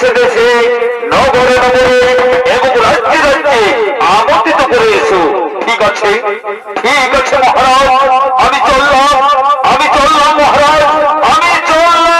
দেশে দেশে নগরে নগরে এবং রাজ্যে রাজ্যে আমন্ত্রিত করে এসো। ঠিক আছে, ঠিক আছে মহারাজ, আমি চললাম মহারাজ, আমি চললাম।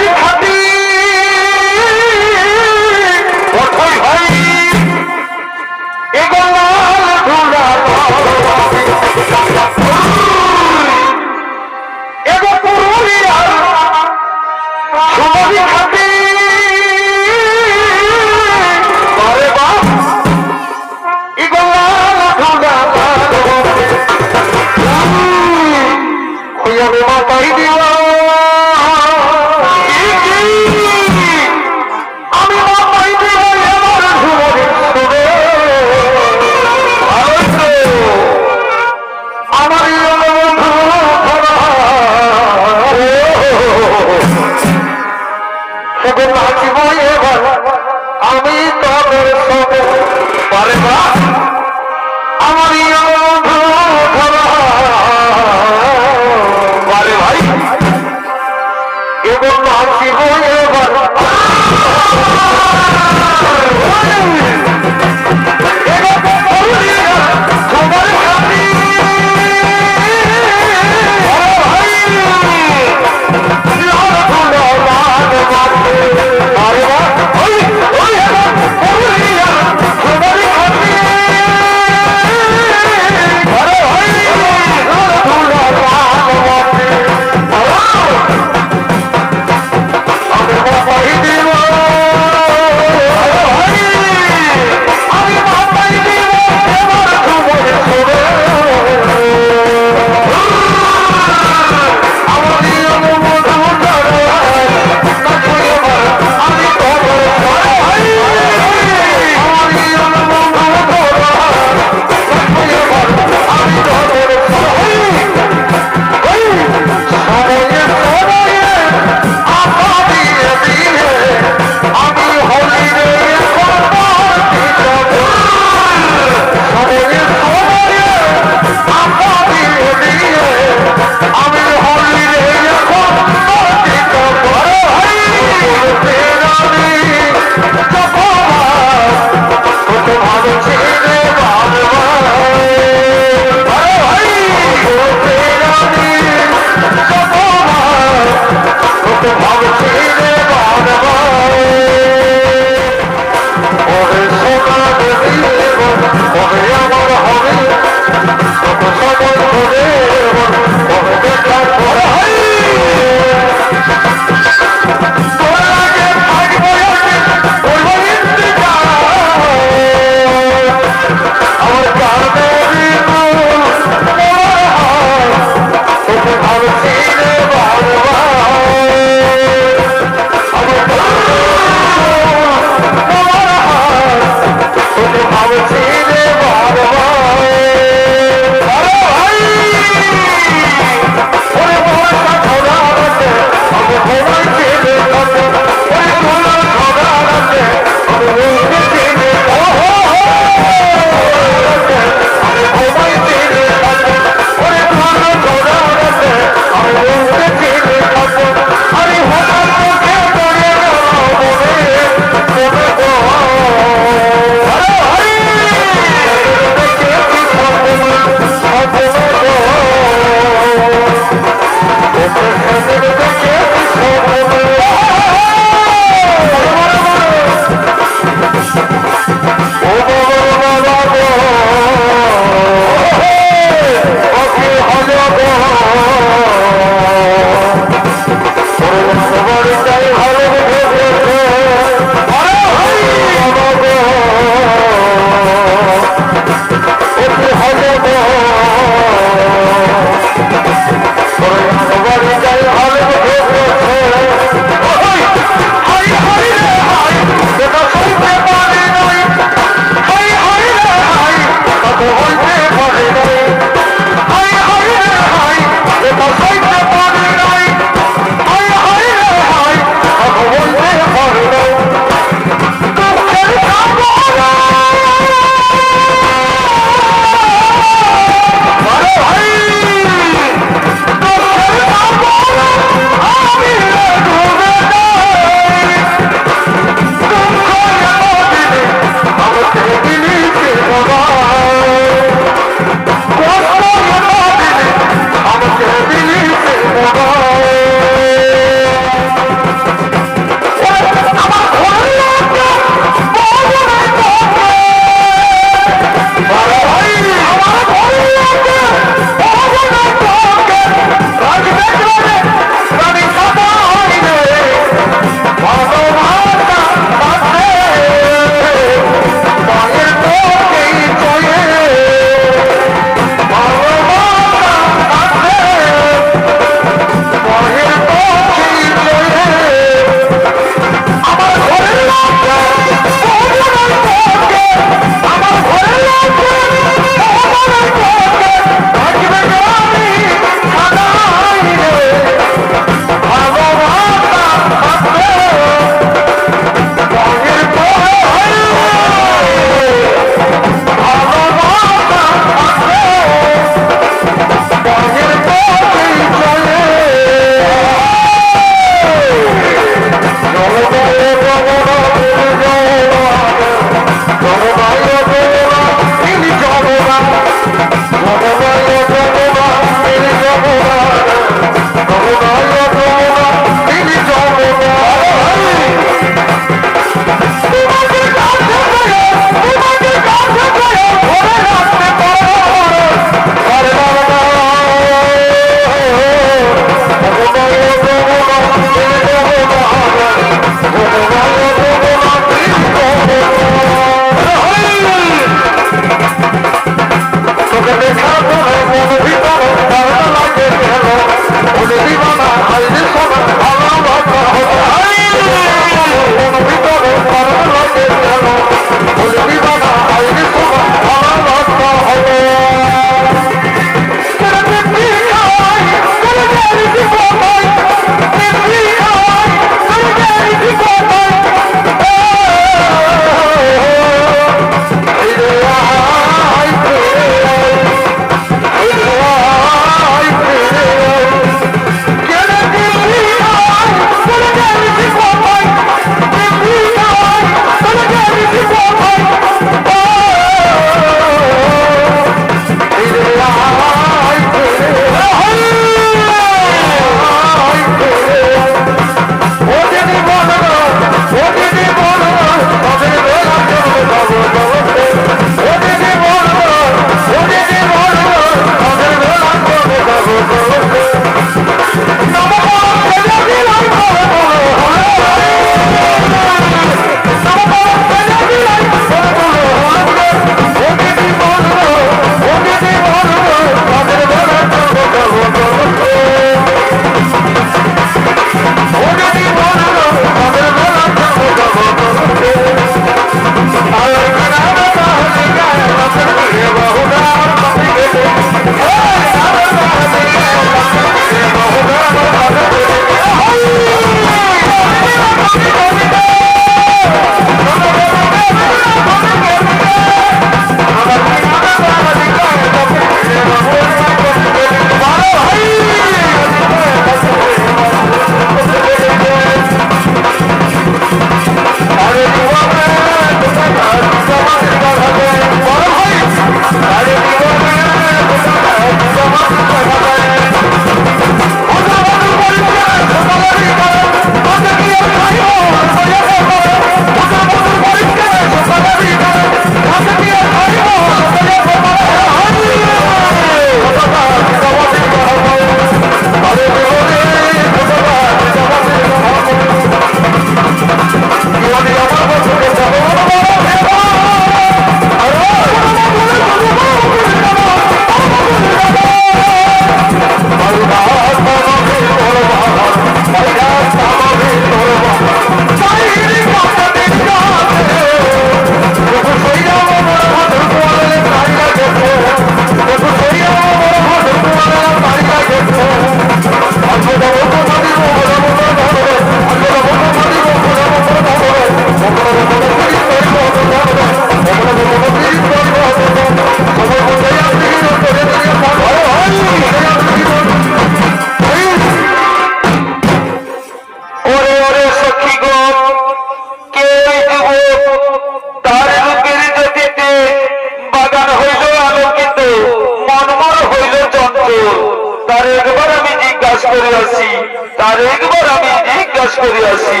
আরেকবার আমি জিজ্ঞাসা করে আসি।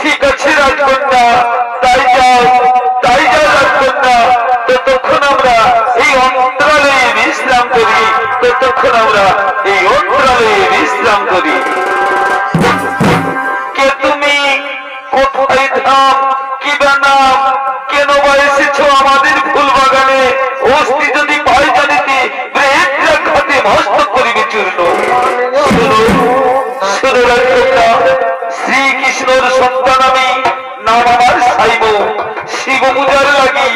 ঠিক আছে রাজকন্যা, তাই যাও রাজকন্যা। ততক্ষণ আমরা এই অন্তরালয়ে বিশ্রাম করি। কে তুমি, কোথায় ধাম, কি বা নাম, কেন বা এসেছো আমাদের ফুল বাগানে? অস্থি যদি পাই জানিতে খাতে মস্তক করিবে চূর্ণ। শুনো রাজকন্যা, শ্রীকৃষ্ণর সন্তান আমি, নাম আমার সাইব। শিব পূজার লাগি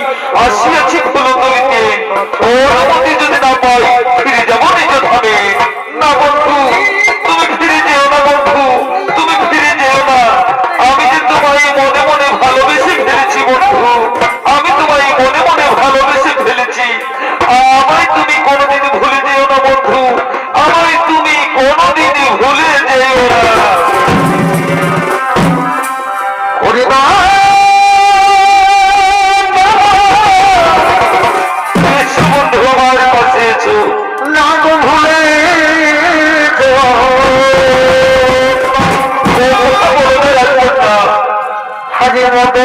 আসিয়াছি ফুলতলিতে। অনুমতি যদি না পাই ফিরে যাব নিজ ধামে। না বন্ধু, তুমি ফিরে যেও না বন্ধু, তুমি ফিরে যেও না। আমি যে তোমায় মনে মনে ভালোবেসে ফেলেছি বন্ধু, আমি তোমায় মনে মনে ভালোবেসে ফেলেছি। আমায় তুমি কোনোদিন ভুলে যেও না বন্ধু, আমায় তুমি কোনোদিন ভুলে যেও না। বন্ধু আমার কাছে এসো, না গো ভুলে হাজে মতো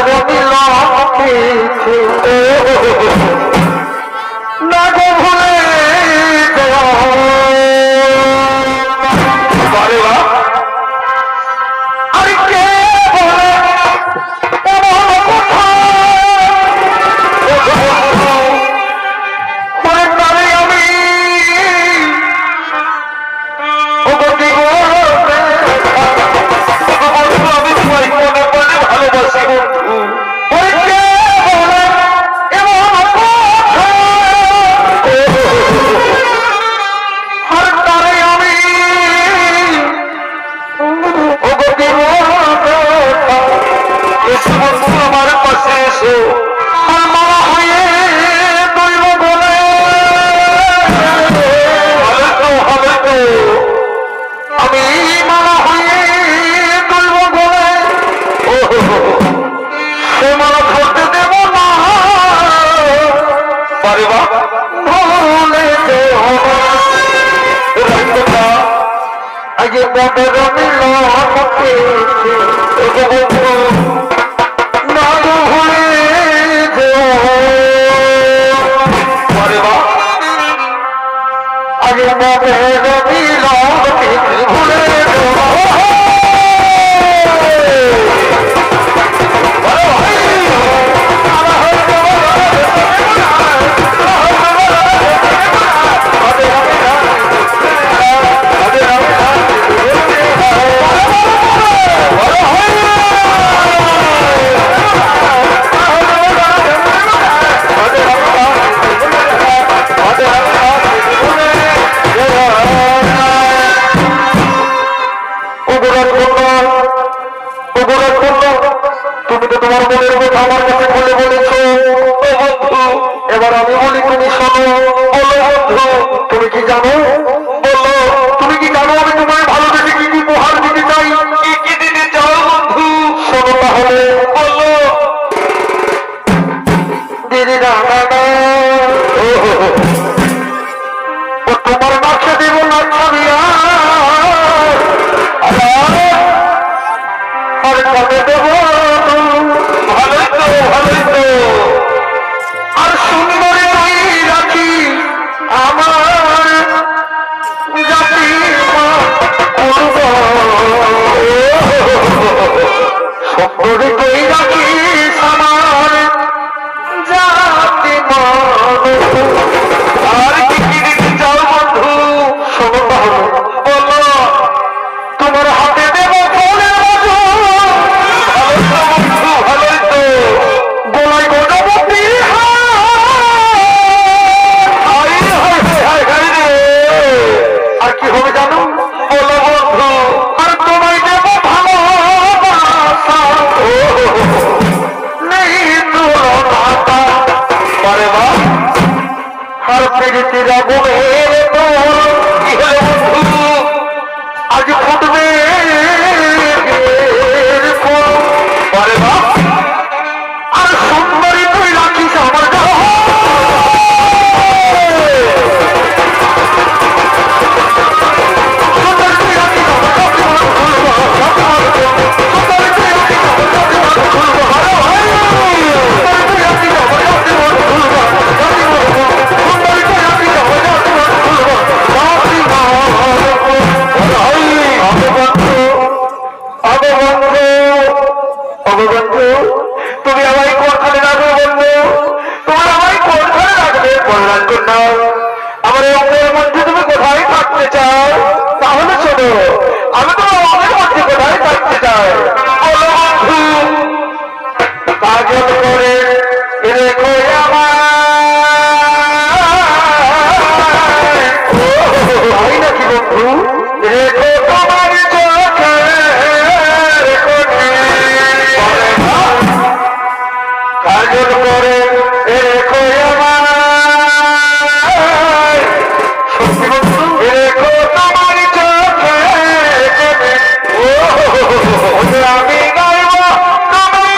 না গো ভুলে আরে কে বলে বন্ধু তুমি আমায় কোনখানে রাখবে বন্ধু, তুমি আমায় কোনখানে রাখবে বলরাজ কন্যা, আমার এই অঙ্গের মধ্যে তুমি কোথায় থাকতে চাও? তাহলে শোনো, আমি তোমার অঙ্গের মধ্যে কোথায় থাকতে চাই বলো বন্ধু। কাজল করে রেখো আমায় নাকি বন্ধু, রেখো তোমার চোখে রেখো কাজল করে রেখো আমায়, সত্যি বন্ধু রেখো তোমার চোখে আমি গাইব তুমি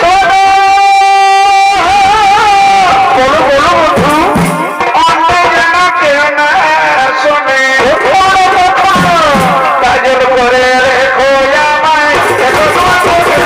শোনো। বলো বলো বন্ধু, অন্য যেন কেউ না শোনে, কাজল করে রেখো আমায়, রেখো তোমার চোখে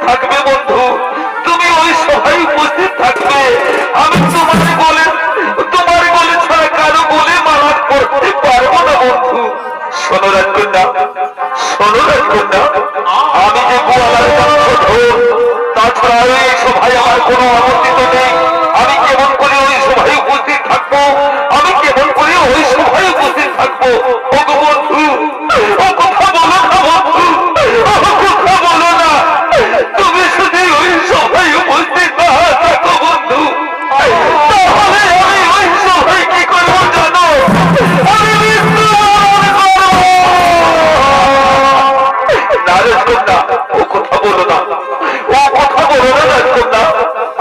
থাকবে বন্ধু, তুমি ওই সভায় উপস্থিত থাকবে। আমি তোমার বলে ছাড়া কারো বলে মালা করতে পারবো না বন্ধু। শোনো রাজকন্যা, শোনো রাজকন্যা, আমি যে গোয়ালার বংশধর, তাছাড়া ওই সভায় আমার কোনো আমন্ত্রিত নেই। আমি কেমন করে ওই সভায় উপস্থিত থাকবো, আমি কেমন করে ওই সভায় উপস্থিত থাকবো? ও গো বন্ধু, ও কথা বলো না বন্ধু, ও কথা বলো না, তুমি শুধু ওই সভায় উপস্থিত না থাকো বন্ধু, তাহলে আমি ওই সভায় কি করবো জানো? আমি মৃত্যুবরণ করবো। না রাজকন্যা, ও কথা বলো না, ও কথা বলো না রাজকন্যা।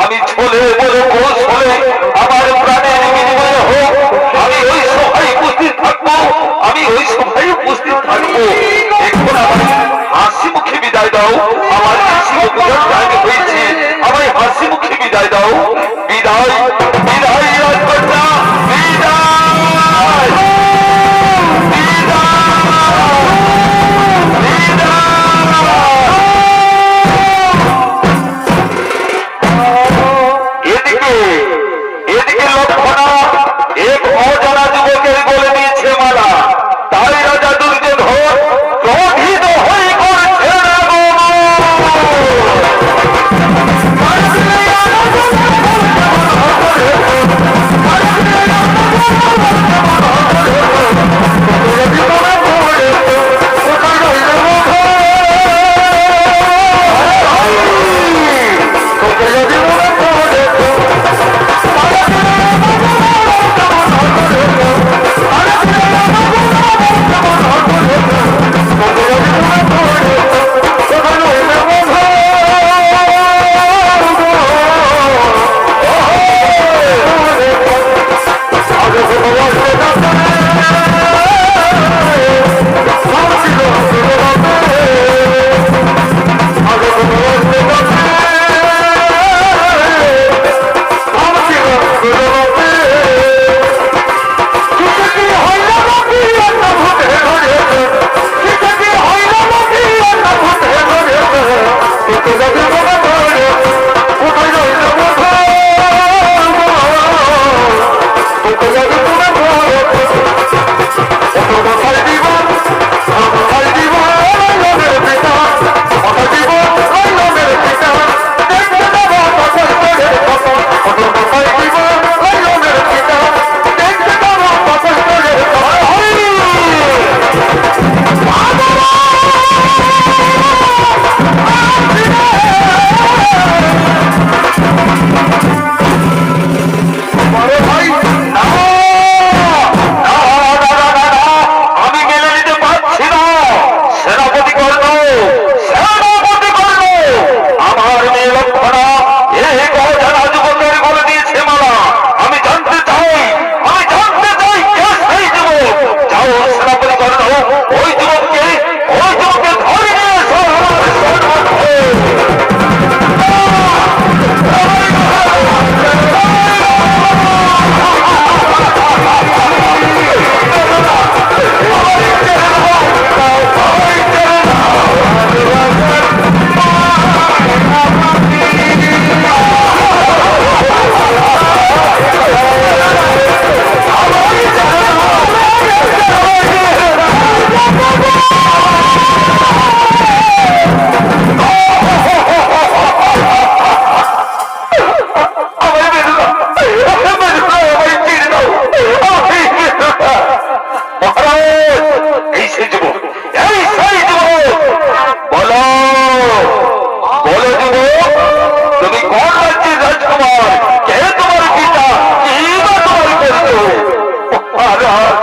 আমি ছলে বলো কৌশলে আমার প্রাণের বিনিময়ে হোক আমি ওই সভায় উপস্থিত থাকবো। এই সেই যুবক, এই সেই যুবক, বলো বলো যুবক, তুমি কোন রাজ্যের রাজকুমার? কে তোমার পিতা? কি বা তোমার পরিচয়? মহারাজ,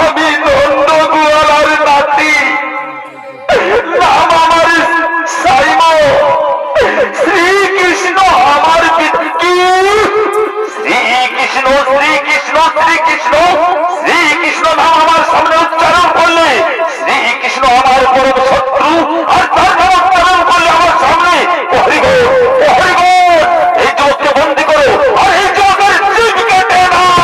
আমি নন্দগোয়ালার নাতি, নাম আমার সাইম। শ্রীকৃষ্ণ আমার পিতা। কি? শ্রীকৃষ্ণ শ্রীকৃষ্ণ শ্রীকৃষ্ণ শ্রীকৃষ্ণ নাম আমার সামনে উচ্চারণ করলে শ্রীকৃষ্ণ আমার পরম শত্রু, আর তার নাম উচ্চারণ করলে আমার সামনে হরিগণ হরিগণ। এই যুবককে বন্দি করো আর এই যুবকের জীব কেটে দাও।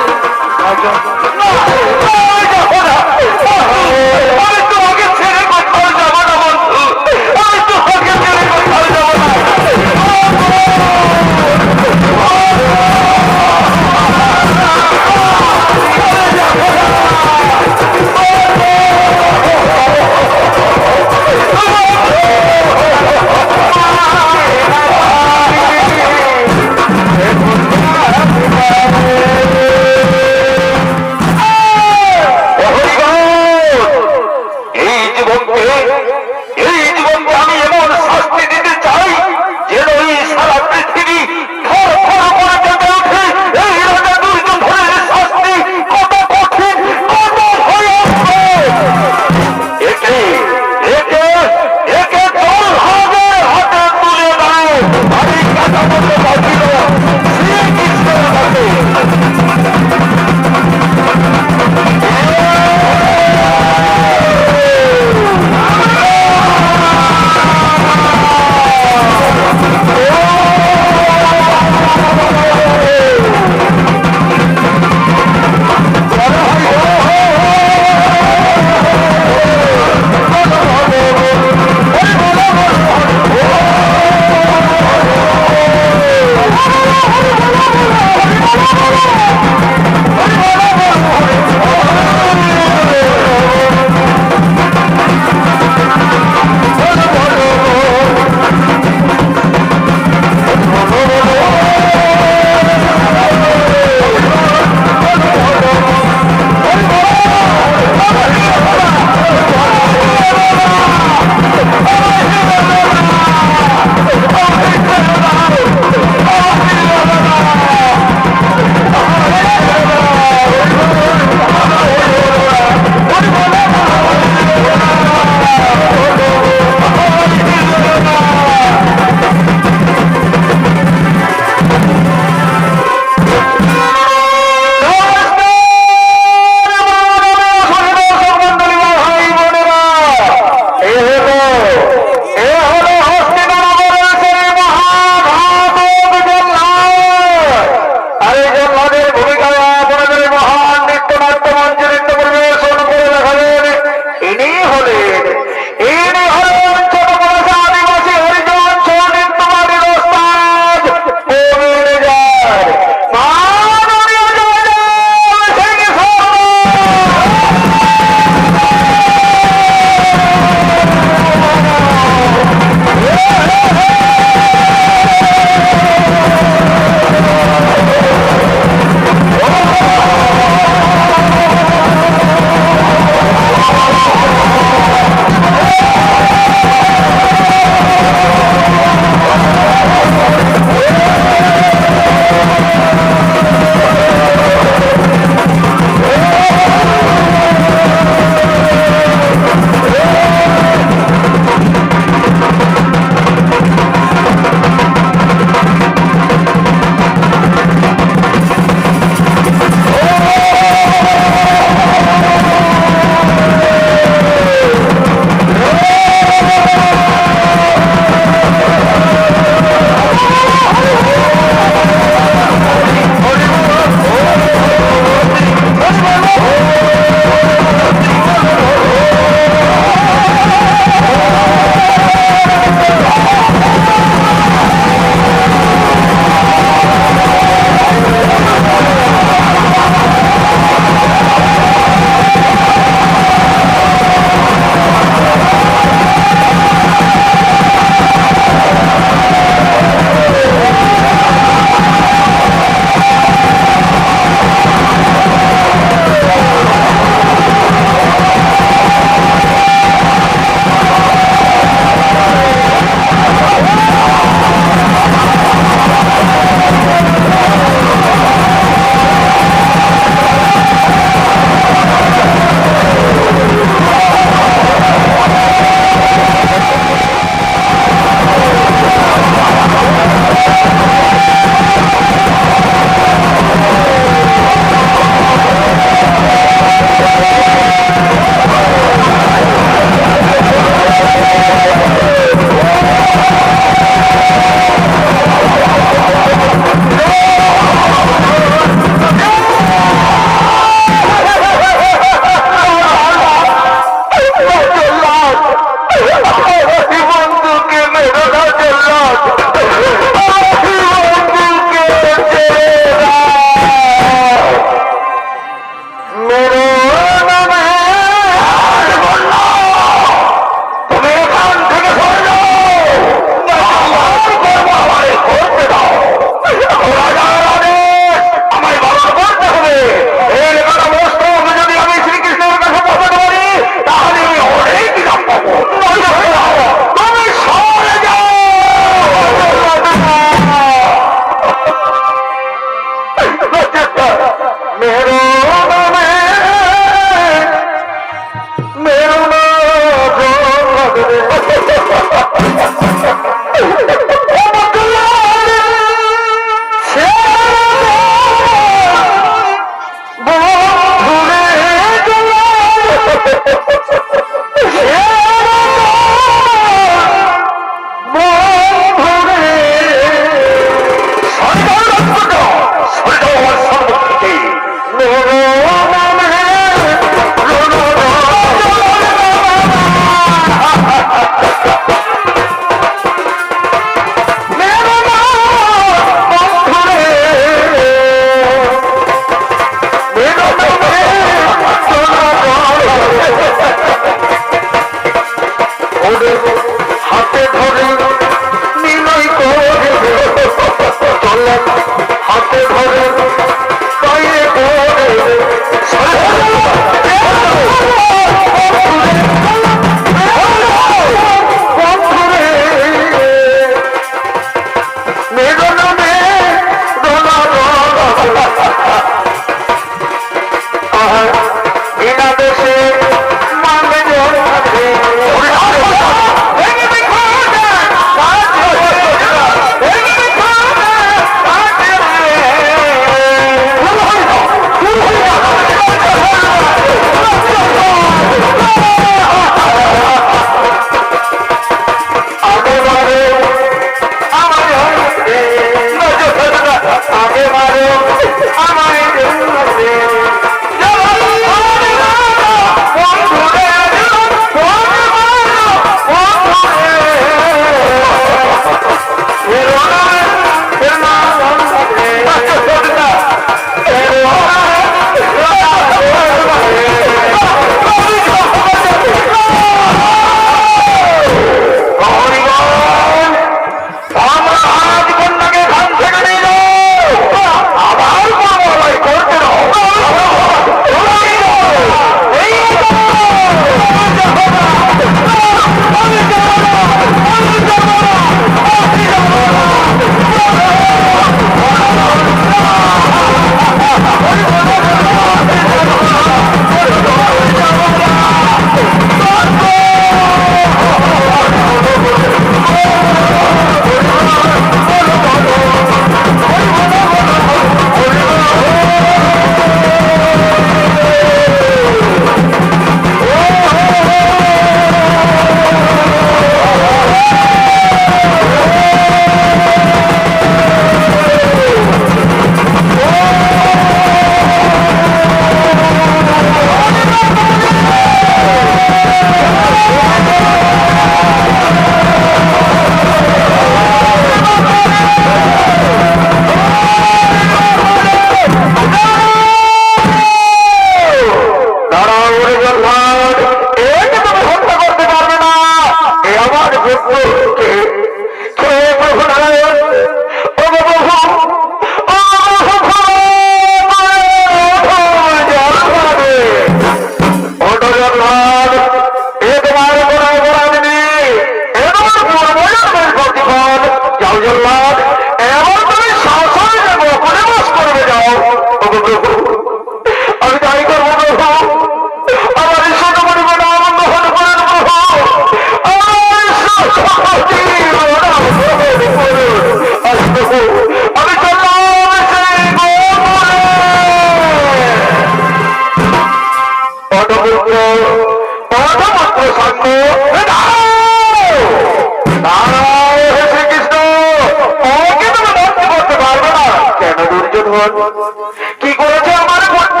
দুর্যোধন কি করেছে আমার পুত্র?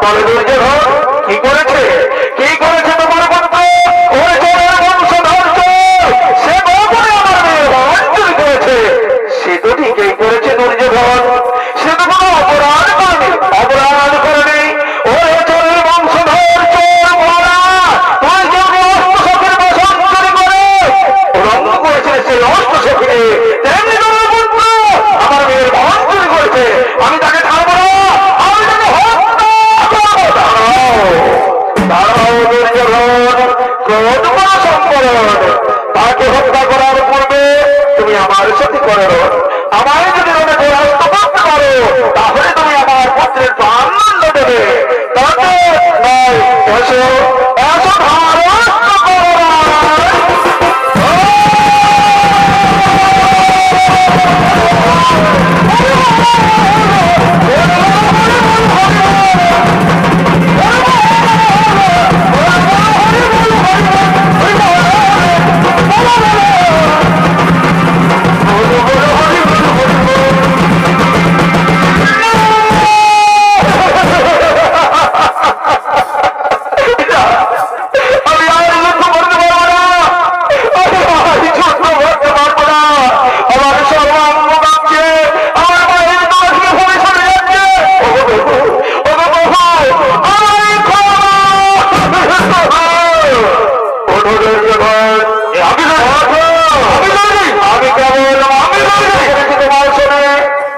বলে দুর্যোধন কি করেছে? কি করেছে তোমার পুত্র? করেছে বংশধর্য, সে গোপনে আমার মেয়ের বাঞ্ছন করেছে। সে তো ঠিকই করেছে দুর্যোধন, সে তো কোনো অপরাধ করেনি, অপরাধ করেনি। ওরে চোরের বংশধর্য মরা, তুই যেমনি অষ্টশখের বসন্তরী করে রঙ্গ করেছে সেই অষ্টশখে, তেমনি তোমার পুত্র আমার মেয়ের বাঞ্ছন করেছে। আমি তাকে ছাড়বো না, আমি তাকে হত্যা করবো। দাঁড়াও দুর্যোধন, ক্রোধ করা সম্পূর্ণ। তাকে হত্যা করার পূর্বে তুমি আমার সাথে করো, আমায় যদি তুমি পরাস্ত করতে পারো তাহলে তুমি আমার পুত্রের প্রাণদণ্ড দেবে। তাতে নয়, এসো এসো ভারত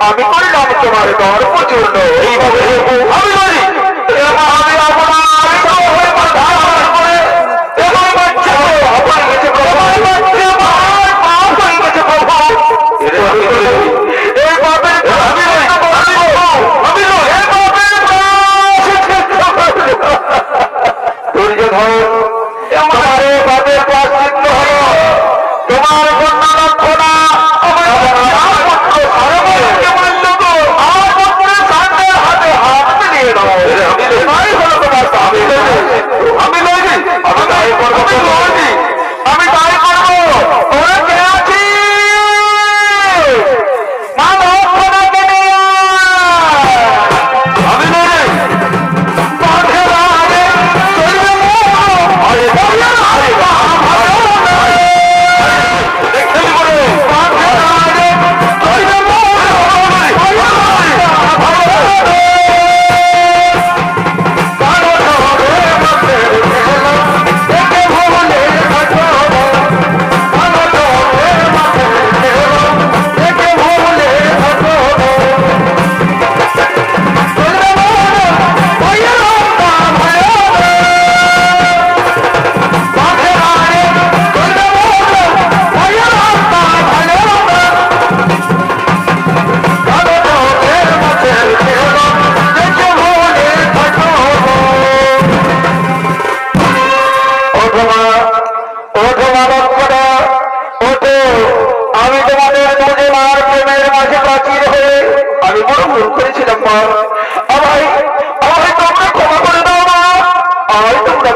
আমি করলাম তোমার গর্ব চূর্ণ। এইভাবে আমি বলি আমি আপনার দুর্যোধন তোমার বাপের প্রাশ্চিত্য হল তোমার কন্যা লক্ষণা আমি তাই করবো। ওরা কে আছি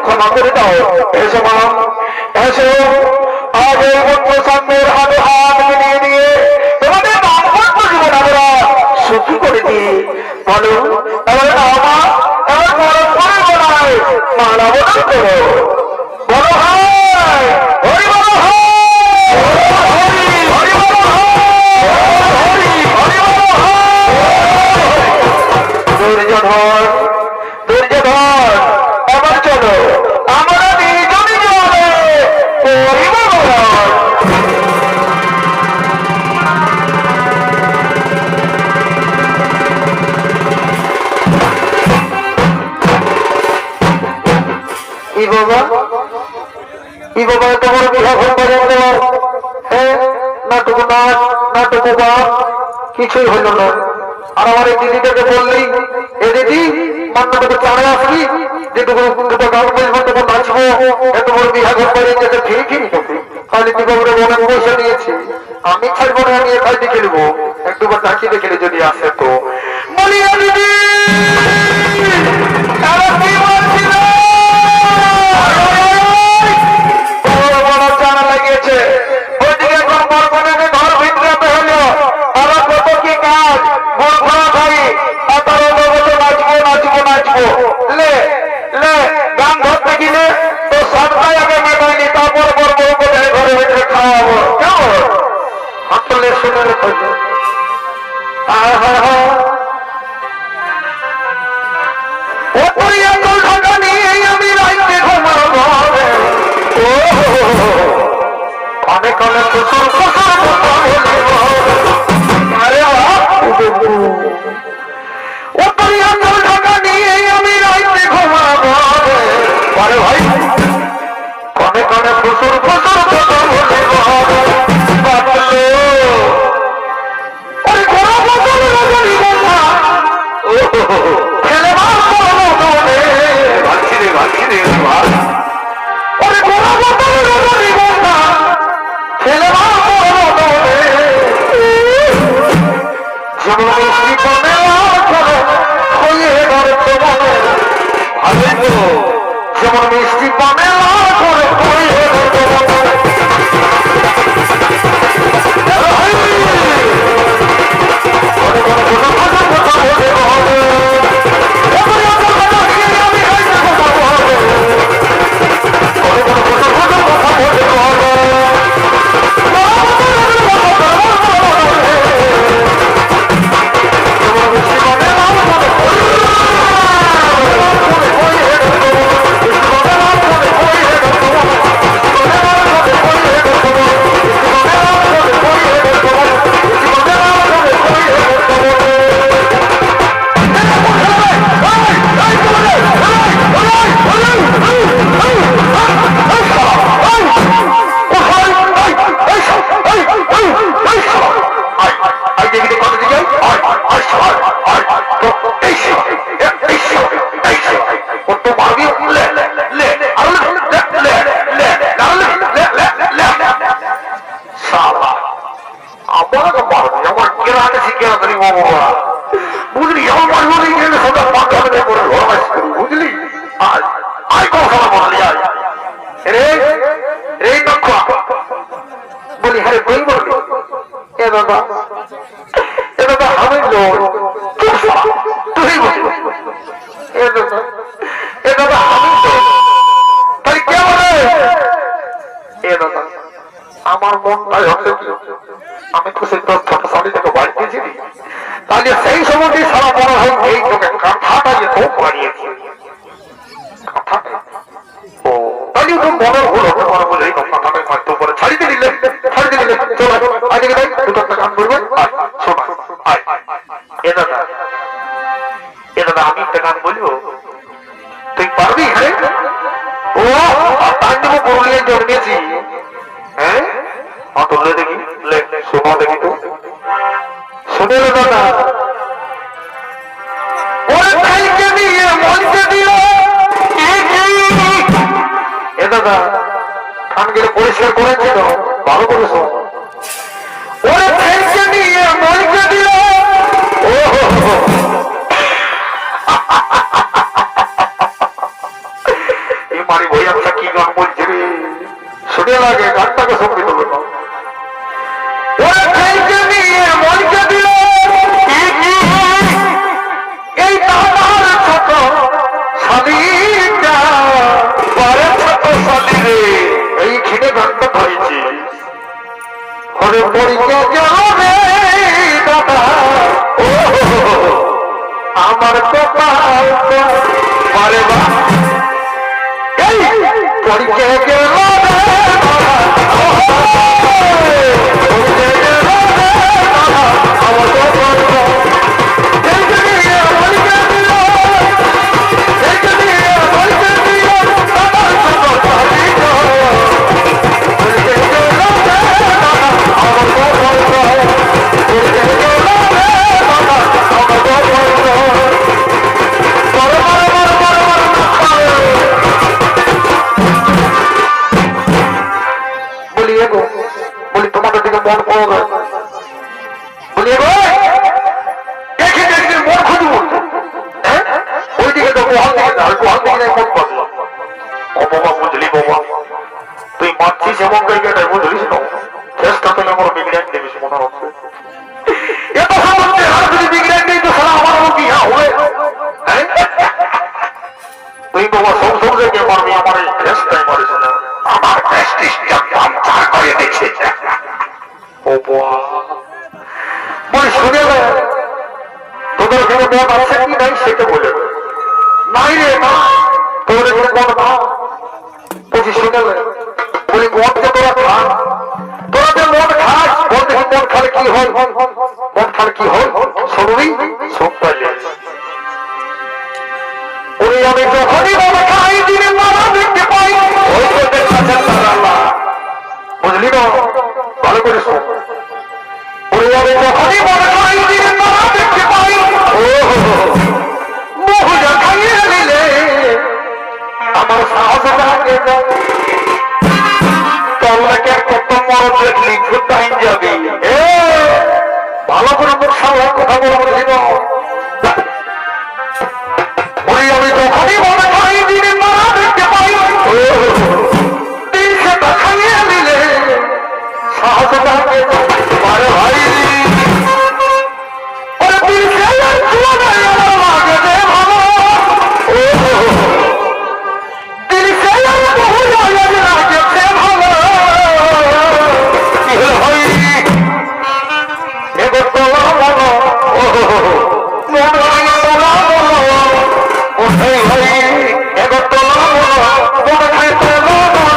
ক্ষমা করে দাও। এসো মা, এসো। আজ এই পুত্র সামনের হাতে হাত মিলিয়ে দিয়ে তোমাদের দাম্পত্য জীবন আমরা সুখী করে দিই। বলো এবার না মা, এবার পরস্পরের বলায় মালা বদল করো। বলো হয় হরি বলো দুর্যোধন দুর্যোধন এবার চলো আমরা দুজনই যাবে পরিবার। ই বাবা তোমার বিবাহ পর্যন্ত নাটুকু নাচ নাটুকু গান কিছুই হইল না। আর আমার এই দিদিটাকে বললেই এ দিদি মান্যটাকে চাড়ে আসবি যেটুকু গান বলবো তখন নাচবো, এত বড় বিবাহ করে যেতে ঠিকই খালি বিবাহের অনেক পয়সা নিয়েছি, আমি ছাড়বো না, আমি একাই দেখে নেবো। একটুবার ডাকি দেখে যদি আসে তো বলি দিদি জানা লেগেছে ওইদিকে এখন বর্তমানে ঘর ভিতরে হলো আরো কত কি কাজ অনেক অনেক প্রচুর ঢাকা নিয়ে আমি রাইতে ঘুমাবো ভাই কনে কনে প্রচুর প্রচুর কথা বলিব বাঁচলো ওই ঘোড়া বদল রজনী গঙ্গা ছেলে ভাবছি রে ওই ঘোড়া বদল রজনী গঙ্গা ছেলে যেমন মিষ্টি কমে হয়ে গেল তোমার ভালোই তো যেমন মিষ্টি পানে করে হয়ে গেল তোমার বুঝলি আমার বুঝলি আয় কথা বললি রে রে বলি হ্যাঁ বই বললি এ দাদা আমি তুই বলি এ দাদা আমি তাই কে বলে এ দাদা আমার মনটাই হচ্ছে আমি তো সেই ছোট শাড়ি থেকে বাড়ি দিয়েছিলি তাহলে সেই সময়টি সারা বড় হয় এই তোকে কাঁথাটা যে তো বাড়িয়েছি ও তাহলে তো মনের হলো বড় বলে এই কথাটাকে মারতে পারে ছাড়িতে দিলে চলো আজকে যাই দুটো একটা গান বলবেন শোনা এ দাদা আমি একটা গান বলবো তুই পারবি হ্যাঁ ও তার জন্য পুরুলিয়ায় জন্মেছি হ্যাঁ তুললে দেখি শোনা দেখি তো শুনে দাদা ওরে ভাইকে নিয়ে মনকে দিল এ দাদা কান গেলে পরিষ্কার করেছে তো ভালো করে শোন ওরে ভাইকে নিয়ে মনকে দিল এই মারি ভাই আমরা কি গান বলছি রে শুনে লাগে গানটাকে সঙ্গে দেবো না ওরে ভাইকে নিয়ে মনকে দিল এই তার ছোট শালিটা বারে ছোট শালি রে এইখানে গানটা ধরেছি ওরে পরীক্ষা গেল রে দাদা ও আমার কপাল বারে বা এই পরীক্ষা গেল রে বলি তোমাদের দিকে মন পড়বে বলি দেখি মন খুঁজব ওই দিকে তো গোহাল দিকে মন পড়লো ও বাবা বুঝলি বাবা তুই মারছিস এমন জায়গাটায় বুঝলিস না চেষ্টা পেলে আমার বিগ্রাম দেবিস মনে হচ্ছে এত সমস্ত আর যদি বিগ্রাম নেই তো সারা আমার কি হবে তুই বাবা সব জায়গায় মারবি আমার এই চেষ্টায় মারিস না আমার প্রেস্টিজটা পাঞ্চার করে দিচ্ছে ও বাবা বলি শুনে মন আছে কি নাই সেটা বলে নাই রে না তোর মন না বুঝি শুনে বলি মন যে তোরা খা তোরা যে মন খাস বলতে মন খালে কি হয় মন খালে কি হয় শুনবি সব পাইলে ওরে আমি যখনই মন খাই দিনে মারা দেখতে পাই ওই তো দেখছেন তারা আল্লাহ বুঝলি না ভালো করে শোন ওরে আমি যখনই মন খাই দিনে মারা দেখতে পাই মহুয়া খাইয়ে দিলে আমার সাহস লাগে তল্লাকে কত মরদ দেখলি কোথায় যাবি ভালো করে মুখ সামলা কথা বলবো বুঝিব ওরে আমি যখনই মন খাই দিনে মারা দেখতে পাই দিন সেটা খাইয়ে দিলে সাহস লাগে আরে ভাই ওরে দিন সে লাগে রে ভালো দিন সে বহু লাগে লাগছে ভালো কি হলো ভাই এগো তোলা বলো মন লাগে তোলা বলো ওই ভাই এগো তোলা বলো মন খাই তোলা বলো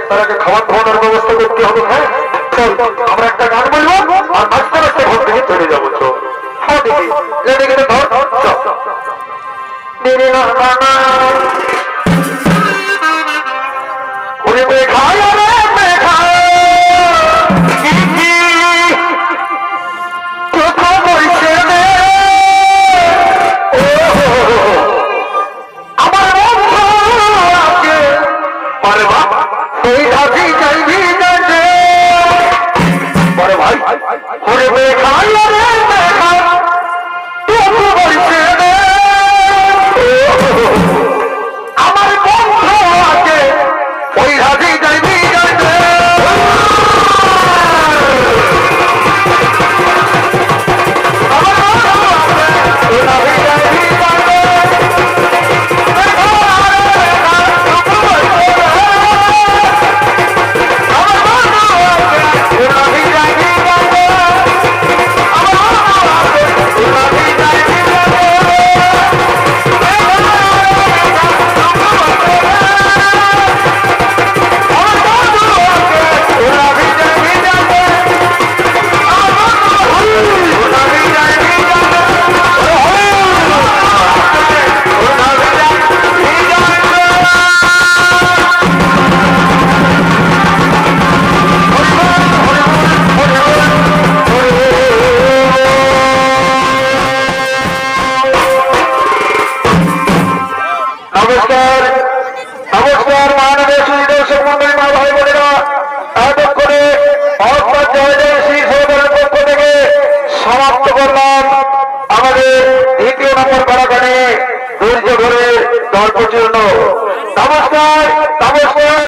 তারাকে খাবার খাওয়ানোর ব্যবস্থা করতে হবে হ্যাঁ চল আমরা একটা গান বলবো আর মাঝখানে একটা ঘর থেকে চলে যাবো চল হ্যাঁ দেখি ধর